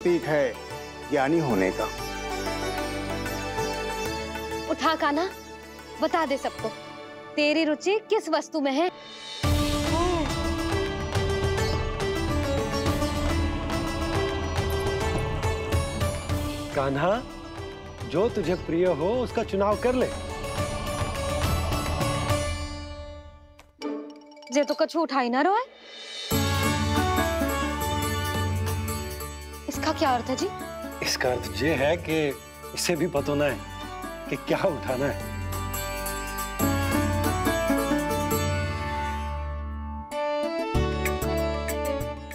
प्रतीक है ज्ञानी होने का। उठा कान्हा, बता दे सबको तेरी रुचि किस वस्तु में है। कान्हा, जो तुझे प्रिय हो उसका चुनाव कर ले। जे तो कछु उठाई ना रोए। इसका क्या अर्थ है जी? इसका अर्थ ये है कि इसे भी पता ना है कि क्या उठाना है।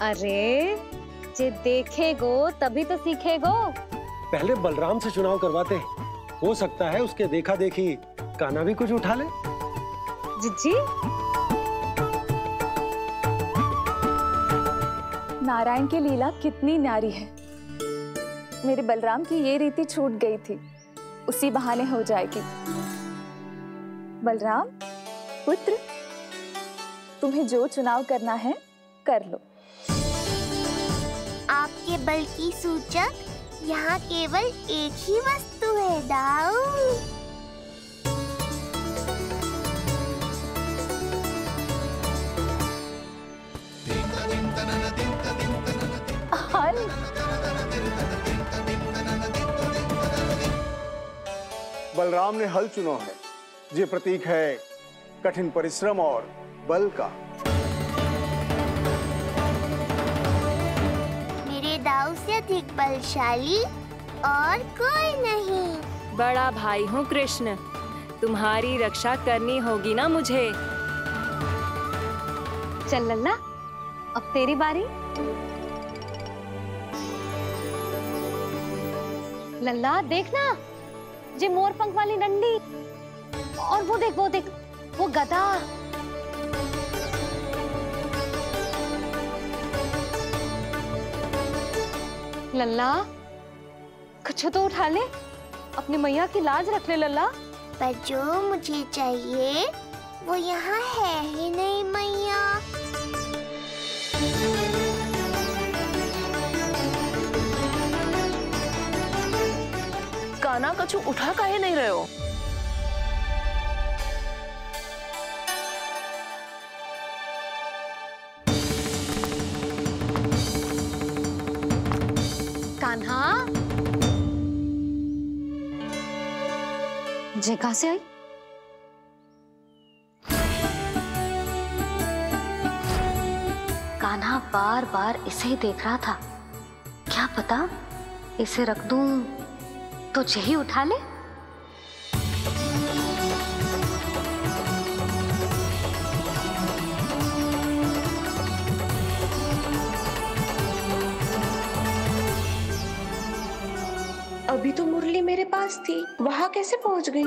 अरे जे देखेगो तभी तो सीखेगो। पहले बलराम से चुनाव करवाते हैं, हो सकता है उसके देखा देखी कान्हा भी कुछ उठा ले। जिज्जी, नारायण की लीला कितनी न्यारी है। मेरे बलराम की ये रीति छूट गई थी, उसी बहाने हो जाएगी। बलराम पुत्र, तुम्हें जो चुनाव करना है कर लो। आपके बल की सूचक यहाँ केवल एक ही वस्तु है, दाऊ। बलराम ने हल चुना है, ये प्रतीक है कठिन परिश्रम और बल का। मेरे दाऊ से अधिक बलशाली और कोई नहीं। बड़ा भाई हूँ कृष्ण, तुम्हारी रक्षा करनी होगी ना मुझे। चल लल्ला, अब तेरी बारी। लल्ला देखना, जे मोर पंख वाली डंडी, और वो देख वो गदा। लल्ला कुछ तो उठा ले, अपनी मैया की लाज रख ले लल्ला। पर जो मुझे चाहिए वो यहाँ है ही नहीं मैया। कान्हा, कछु उठा काहे नहीं रहे हो? कान्हा, जे कहां से आई? कान्हा बार बार इसे ही देख रहा था। क्या पता इसे रख दूं तो यही उठा ले। अभी तो मुरली मेरे पास थी, वहां कैसे पहुंच गई?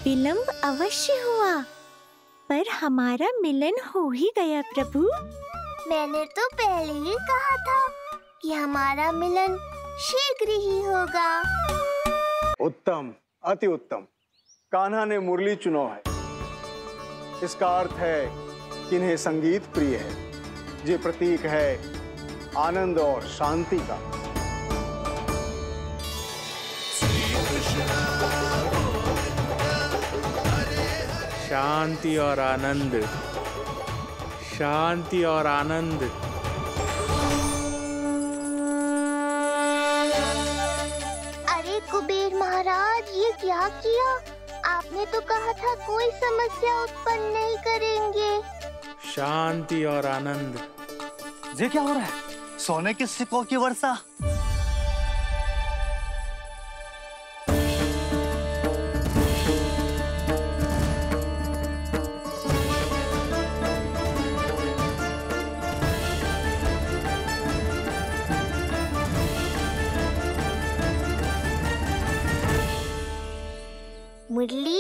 विलंब अवश्य हुआ, पर हमारा मिलन हो ही गया प्रभु। मैंने तो पहले ही कहा था कि हमारा मिलन शीघ्र ही होगा। उत्तम, अति उत्तम। कान्हा ने मुरली चुना है, इसका अर्थ है कि इन्हें संगीत प्रिय है। ये प्रतीक है आनंद और शांति का। शांति और आनंद, शांति और आनंद। अरे कुबेर महाराज, ये क्या किया? आपने तो कहा था कोई समस्या उत्पन्न नहीं करेंगे। शांति और आनंद। ये क्या हो रहा है? सोने के सिक्कों की वर्षा। मुरली,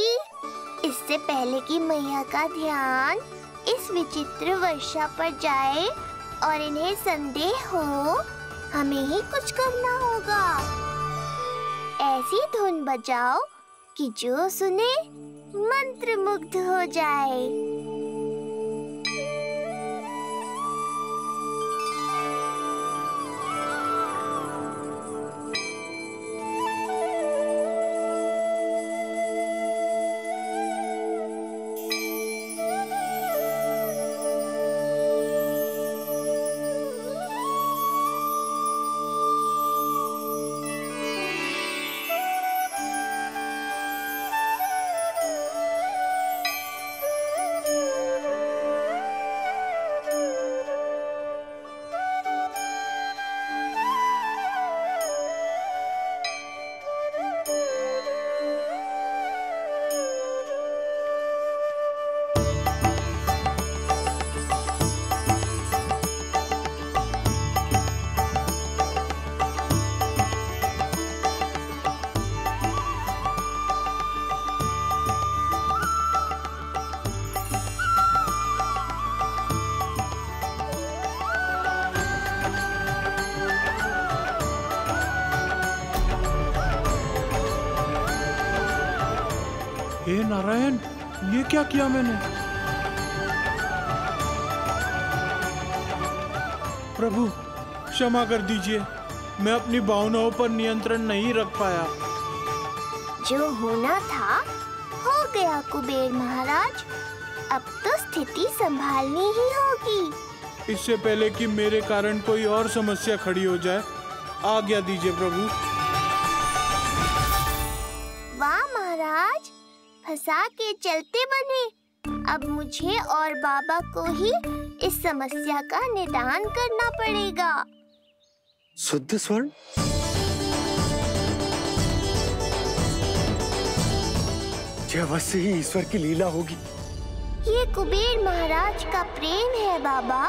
इससे पहले कि मैया का ध्यान इस विचित्र वर्षा पर जाए और इन्हें संदेह हो, हमें ही कुछ करना होगा। ऐसी धुन बजाओ कि जो सुने मंत्रमुग्ध हो जाए। हे नारायण, ये क्या किया मैंने? प्रभु क्षमा कर दीजिए, मैं अपनी भावनाओं पर नियंत्रण नहीं रख पाया। जो होना था हो गया कुबेर महाराज, अब तो स्थिति संभालनी ही होगी। इससे पहले कि मेरे कारण कोई और समस्या खड़ी हो जाए, आज्ञा दीजिए प्रभु। वाह महाराज, फंसा के चलते बने। अब मुझे और बाबा को ही इस समस्या का निदान करना पड़ेगा। शुद्ध स्वर्ण? यह अवश्य ही ईश्वर की लीला होगी। ये कुबेर महाराज का प्रेम है बाबा,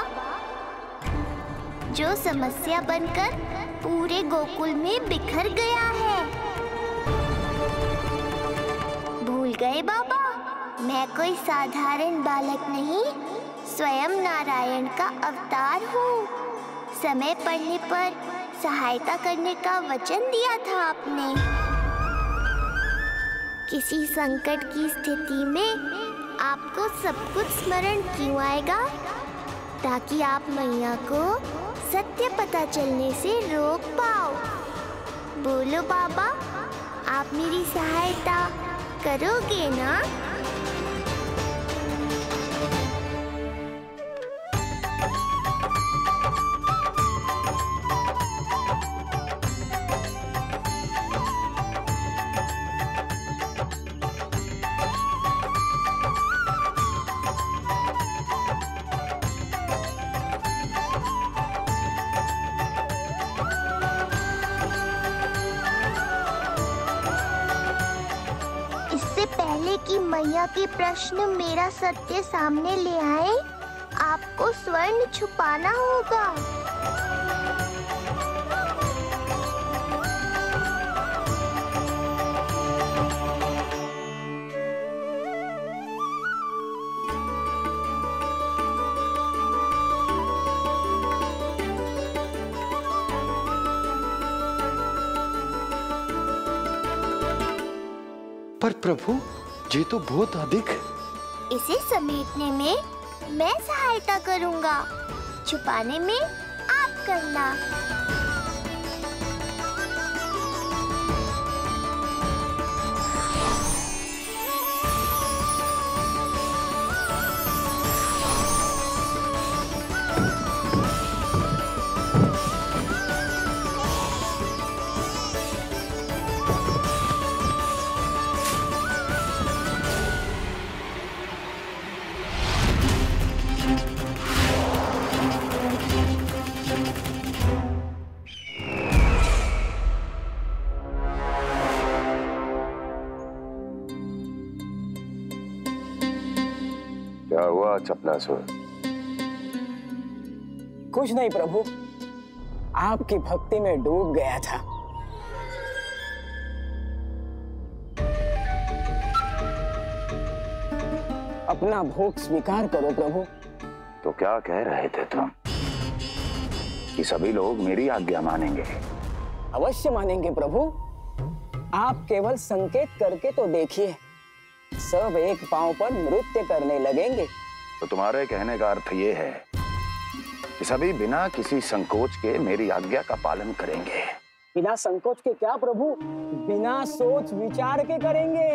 जो समस्या बनकर पूरे गोकुल में बिखर गया है। भूल गए बाबा, मैं कोई साधारण बालक नहीं, स्वयं नारायण का अवतार हूँ। समय पड़ने पर सहायता करने का वचन दिया था आपने। किसी संकट की स्थिति में आपको सब कुछ स्मरण क्यों आएगा? ताकि आप मैया को सत्य पता चलने से रोक पाओ। बोलो बाबा, आप मेरी सहायता करोगे ना? पहले कि मैया के प्रश्न मेरा सत्य सामने ले आए, आपको स्वर्ण छुपाना होगा। पर प्रभु, ये तो बहुत अधिक। इसे समेटने में मैं सहायता करूंगा, छुपाने में आप करना। क्या हुआ चपलासुर? कुछ नहीं प्रभु, आपकी भक्ति में डूब गया था। अपना भोग स्वीकार करो प्रभु। तो क्या कह रहे थे तुम कि सभी लोग मेरी आज्ञा मानेंगे? अवश्य मानेंगे प्रभु। आप केवल संकेत करके तो देखिए, सब एक पांव पर नृत्य करने लगेंगे। तो तुम्हारे कहने का अर्थ ये है कि सभी बिना किसी संकोच के मेरी आज्ञा का पालन करेंगे? बिना संकोच के क्या प्रभु, बिना सोच विचार के करेंगे।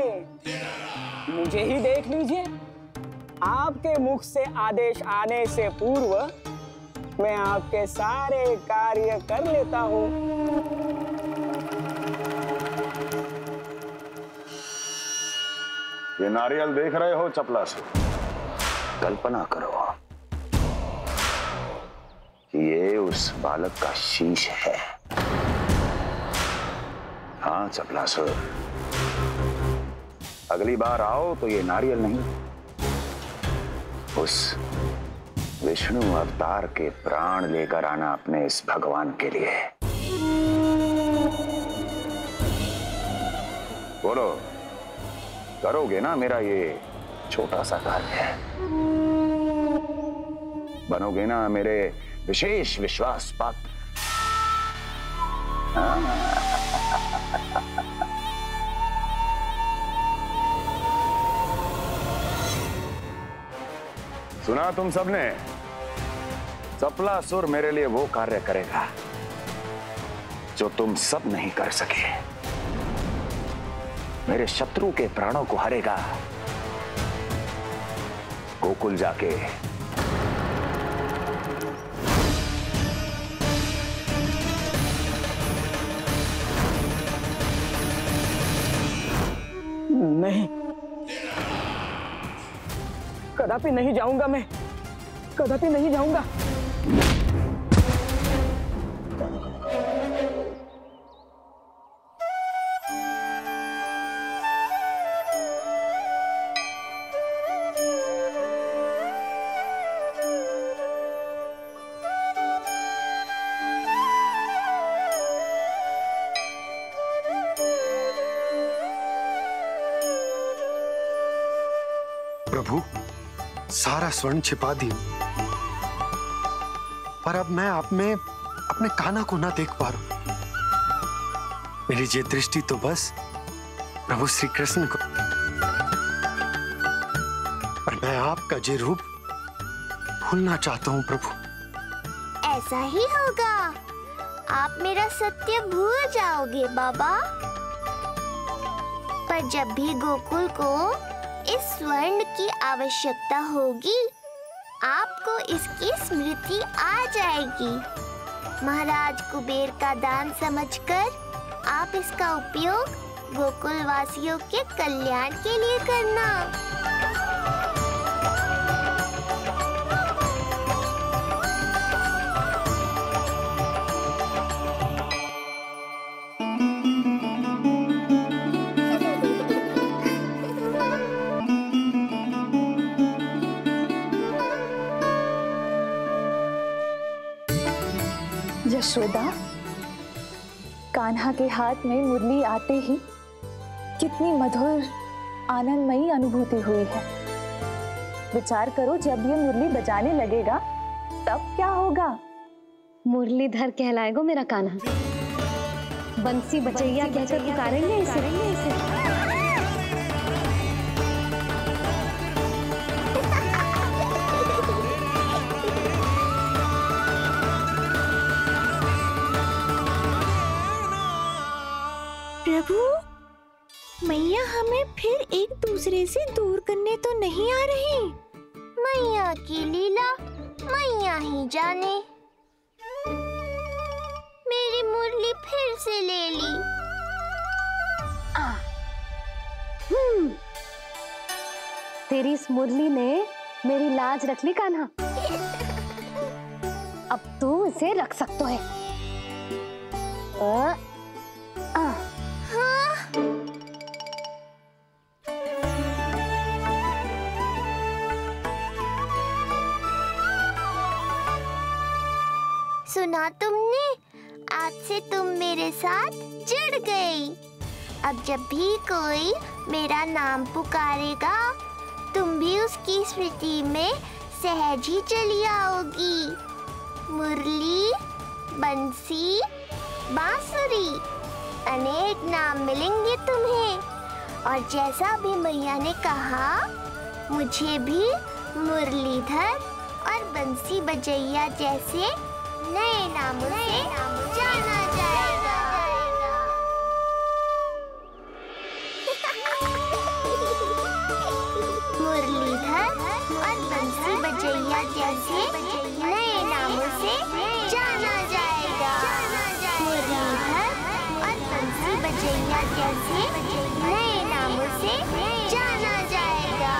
मुझे ही देख लीजिए, आपके मुख से आदेश आने से पूर्व मैं आपके सारे कार्य कर लेता हूँ। ये नारियल देख रहे हो चपला से? कल्पना करो कि ये उस बालक का शीश है। हाँ चपलासुर, अगली बार आओ तो ये नारियल नहीं, उस विष्णु अवतार के प्राण लेकर आना अपने इस भगवान के लिए। बोलो, करोगे ना मेरा ये छोटा सा कार्य? बनोगे ना मेरे विशेष विश्वास पात्र? सुना तुम सबने? चपलासुर मेरे लिए वो कार्य करेगा जो तुम सब नहीं कर सके। मेरे शत्रु के प्राणों को हरेगा। गोकुल जाके नहीं, कदापि नहीं जाऊंगा मैं, कदापि नहीं जाऊंगा। प्रभु, सारा स्वर्ण छिपा दी, पर अब मैं आप में अपने कान्हा को ना देख पा रहा हूं। मेरी ये दृष्टि तो बस प्रभु श्री कृष्ण को, पर मैं आपका ये रूप भूलना चाहता हूं प्रभु। ऐसा ही होगा, आप मेरा सत्य भूल जाओगे बाबा। पर जब भी गोकुल को इस स्वर्ण की आवश्यकता होगी, आपको इसकी स्मृति आ जाएगी। महाराज कुबेर का दान समझकर आप इसका उपयोग गोकुल वासियों के कल्याण के लिए करना। यशोदा, कान्हा के हाथ में मुरली आते ही कितनी मधुर आनंदमयी अनुभूति हुई है। विचार करो, जब ये मुरली बजाने लगेगा तब क्या होगा? मुरलीधर कहलाएगा मेरा कान्हा। बंसी बजैया कहकर पुकारेंगे इसे। प्रभु, मैया हमें फिर एक दूसरे से दूर करने तो नहीं आ रही। मैया की लीला मैया ही जाने। मेरी मुरली फिर से ले ली। तेरी इस मुरली ने मेरी लाज रख ली कान्हा। अब तू इसे रख सकता है। सुना तुमने? आज से तुम मेरे साथ जुड़ गई। अब जब भी कोई मेरा नाम पुकारेगा तुम भी उसकी स्मृति में सहज ही चली आओगी। मुरली, बंसी, बांसुरी, अनेक नाम मिलेंगे तुम्हें। और जैसा भी मैया ने कहा, मुझे भी मुरलीधर और बंसी बजैया जैसे नए नामों से जाना जाएगा। मुरलीधर और बंसी बजैया जैसे नए नामों से जाना जाएगा। मुरलीधर और बंसी बजैया जैसे नए नामों से जाना जाएगा।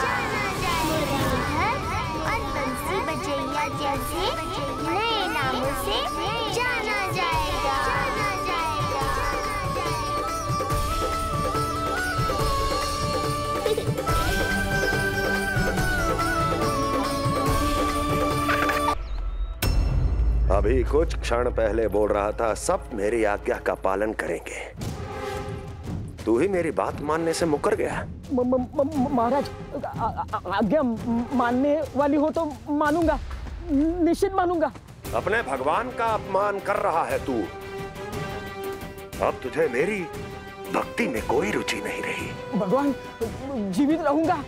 मुरलीधर और बंसी बजैया जैसे नए नामों से जाना जाएगा। अभी कुछ क्षण पहले बोल रहा था सब मेरी आज्ञा का पालन करेंगे। तू ही मेरी बात मानने से मुकर गया। महाराज, आज्ञा मानने वाली हो तो मानूंगा, निश्चित मानूंगा। अपने भगवान का अपमान कर रहा है तू। अब तुझे मेरी भक्ति में कोई रुचि नहीं रही। भगवान, जीवित रहूंगा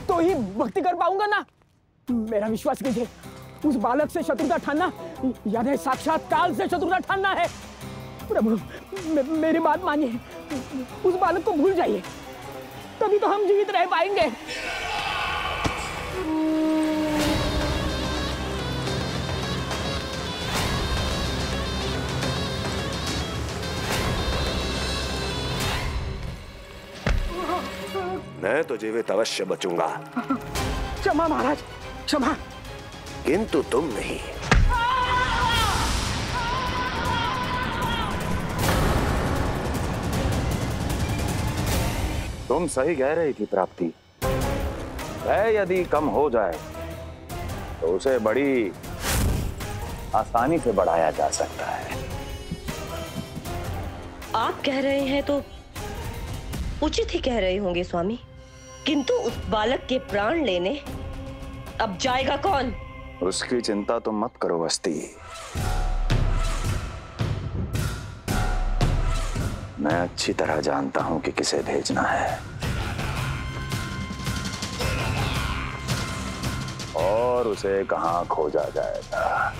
तो ही भक्ति कर पाऊंगा ना। मेरा विश्वास कीजिए, उस बालक से शत्रुता ठानना यानी साक्षात काल से शत्रुता ठानना है। प्रभु, मेरी बात मानिए, उस बालक को भूल जाइए, तभी तो हम जीवित रह पाएंगे। मैं तो जीवित अवश्य बचूंगा। क्षमा महाराज, क्षमा। किंतु तुम नहीं। तुम सही कह रही थी प्राप्ति। भय यदि कम हो जाए तो उसे बड़ी आसानी से बढ़ाया जा सकता है। आप कह रहे हैं तो उचित ही कह रहे होंगे स्वामी, किंतु उस बालक के प्राण लेने अब जाएगा कौन? उसकी चिंता तो मत करो वस्ती। मैं अच्छी तरह जानता हूं कि किसे भेजना है और उसे कहां खोजा जाएगा।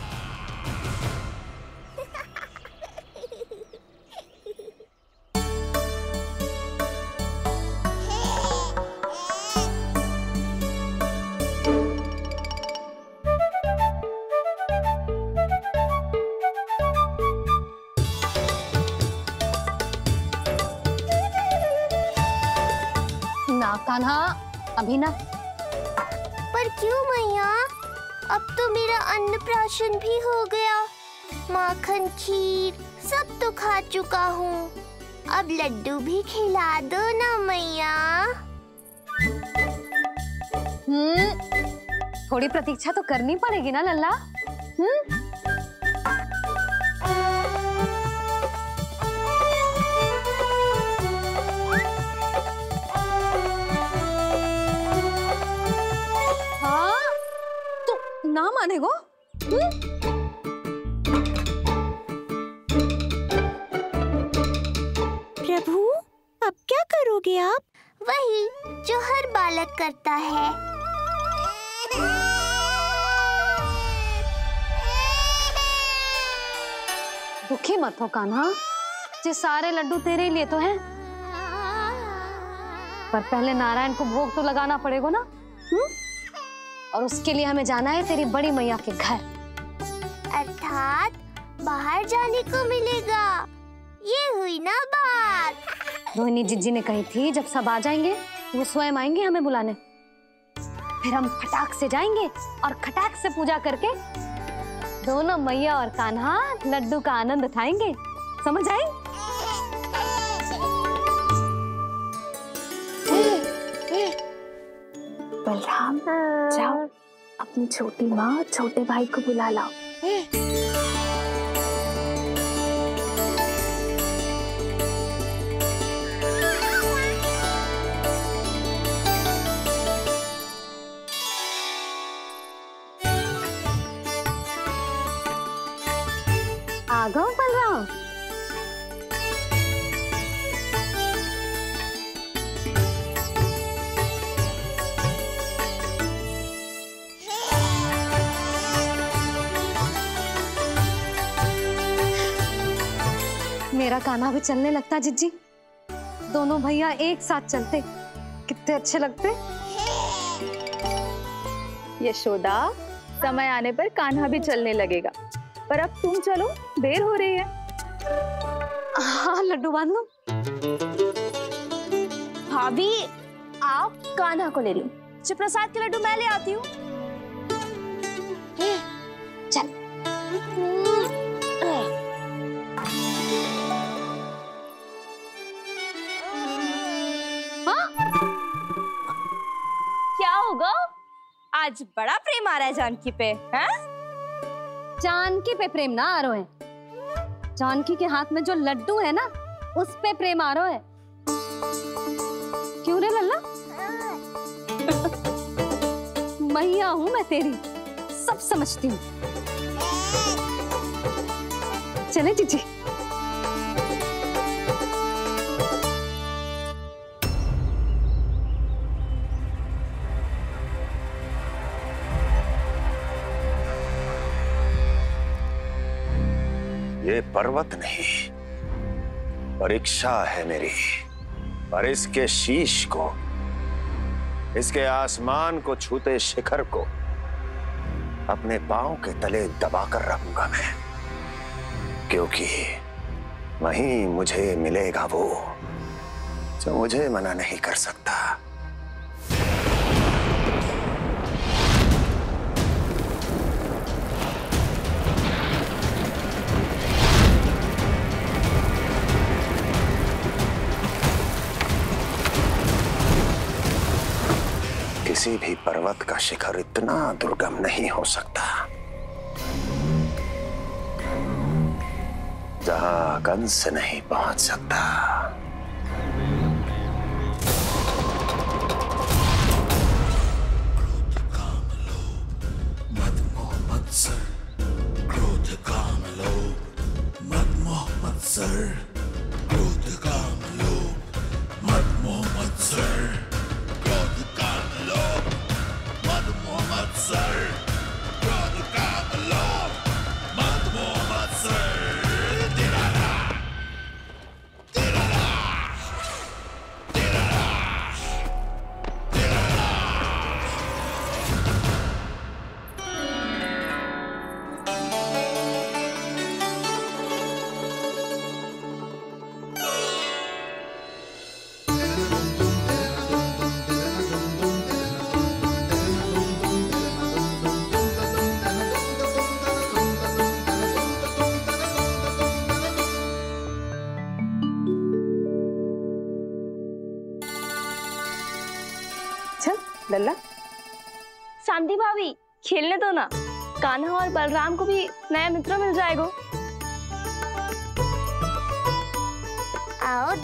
कान्हा, अभी ना। पर क्यों मैया? अब तो मेरा अन्नप्राशन भी हो गया। माखन, खीर सब तो खा चुका हूँ। अब लड्डू भी खिला दो ना मैया। थोड़ी प्रतीक्षा तो करनी पड़ेगी ना लल्ला। ना माने गो? प्रभु, अब क्या करोगे आप? वही जो हर बालक करता है। दुखी मत हो कान्हा, ये सारे लड्डू तेरे लिए तो हैं। पर पहले नारायण को भोग तो लगाना पड़ेगा ना। और उसके लिए हमें जाना है तेरी बड़ी मैया के घर। अर्थात बाहर जाने को मिलेगा, ये हुई ना बात। रोहिणी जिज्जी ने कही थी जब सब आ जाएंगे वो स्वयं आएंगे हमें बुलाने। फिर हम फटाक से जाएंगे और खटाक से पूजा करके दोनों मैया और कान्हा लड्डू का आनंद उठाएंगे। समझ आई? बलराम, जाओ अपनी छोटी माँ और छोटे भाई को बुला लाओ। राघव बलराम। मेरा कान्हा भी चलने लगता जिज्जी। दोनों भैया एक साथ चलते कितने अच्छे लगते। यशोदा, समय आने पर कान्हा भी चलने लगेगा, पर अब तुम चलो, देर हो रही है। हाँ लड्डू बांध लो। भाभी आप कान्हा को ले लो, शिवप्रसाद के लड्डू मैं ले आती हूँ। चल। क्या होगा? आज बड़ा प्रेम आ रहा है जानकी पे, हैं? जानकी पे प्रेम ना आ रहा है, जानकी के हाथ में जो लड्डू है ना उस पे प्रेम आ रहा है। क्यों रे लल्ला? मैया हूं मैं तेरी, सब समझती हूँ। चले जीजी। ये पर्वत नहीं, परीक्षा है मेरी, और इसके शीश को, इसके आसमान को छूते शिखर को अपने पांव के तले दबाकर रखूंगा मैं, क्योंकि वहीं मुझे मिलेगा वो जो मुझे मना नहीं कर सकता। किसी भी पर्वत का शिखर इतना दुर्गम नहीं हो सकता जहां कंस नहीं पहुंच सकता। क्रोध काम लोभ मद मोह मत्सर, क्रोध काम लोभ मद मोह मत्सर, क्रोध काम लोभ मद मोह मत्सर, क्रोध काम लोभ मद मोह मत्सर। लल्ला, शांति भाभी खेलने दो ना, कान्हा और बलराम को भी नया मित्र मिल जाएगा। आओ